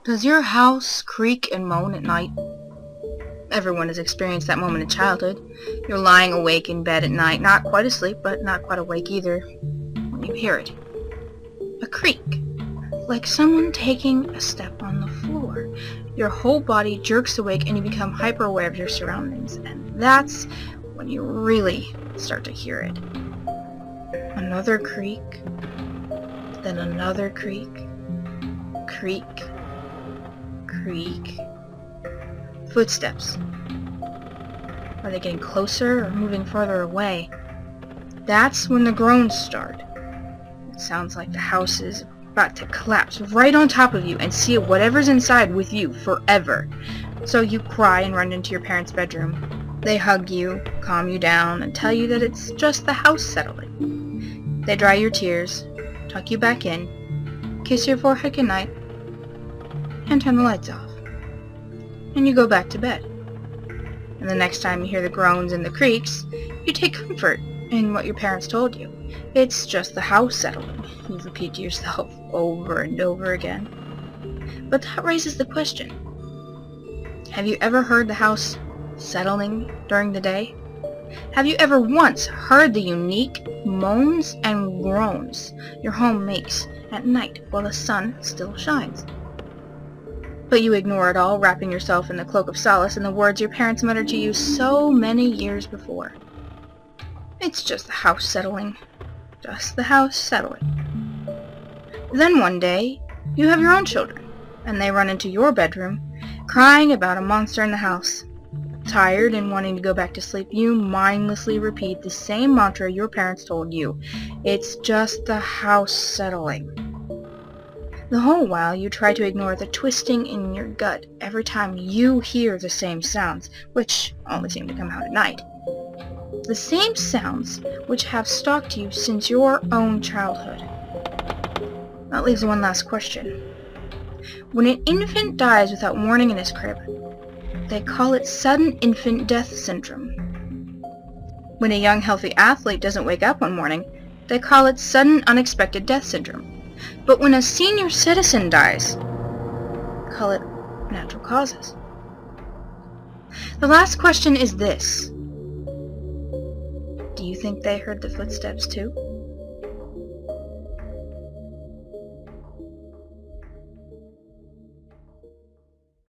Does your house creak and moan at night? Everyone has experienced that moment in childhood. You're lying awake in bed at night, not quite asleep, but not quite awake either, when you hear it. A creak, like someone taking a step on the floor. Your whole body jerks awake and you become hyper-aware of your surroundings, and that's when you really start to hear it. Another creak, then another creak, creak, creak. Footsteps. Are they getting closer or moving farther away? That's when the groans start. It sounds like the house is about to collapse right on top of you and see whatever's inside with you forever. So you cry and run into your parents' bedroom. They hug you, calm you down, and tell you that it's just the house settling. They dry your tears, tuck you back in, kiss your forehead goodnight, and turn the lights off. And you go back to bed. And the next time you hear the groans and the creaks, you take comfort in what your parents told you. It's just the house settling, you repeat to yourself over and over again. But that raises the question. Have you ever heard the house settling during the day? Have you ever once heard the unique moans and groans your home makes at night while the sun still shines? But you ignore it all, wrapping yourself in the cloak of solace in the words your parents muttered to you so many years before. It's just the house settling. Just the house settling. Then one day, you have your own children, and they run into your bedroom, crying about a monster in the house. Tired and wanting to go back to sleep, you mindlessly repeat the same mantra your parents told you. It's just the house settling. The whole while, you try to ignore the twisting in your gut every time you hear the same sounds, which only seem to come out at night. The same sounds which have stalked you since your own childhood. That leaves one last question. When an infant dies without warning in his crib, they call it sudden infant death syndrome. When a young healthy athlete doesn't wake up one morning, they call it sudden unexpected death syndrome. But when a senior citizen dies, call it natural causes. The last question is this. Do you think they heard the footsteps too?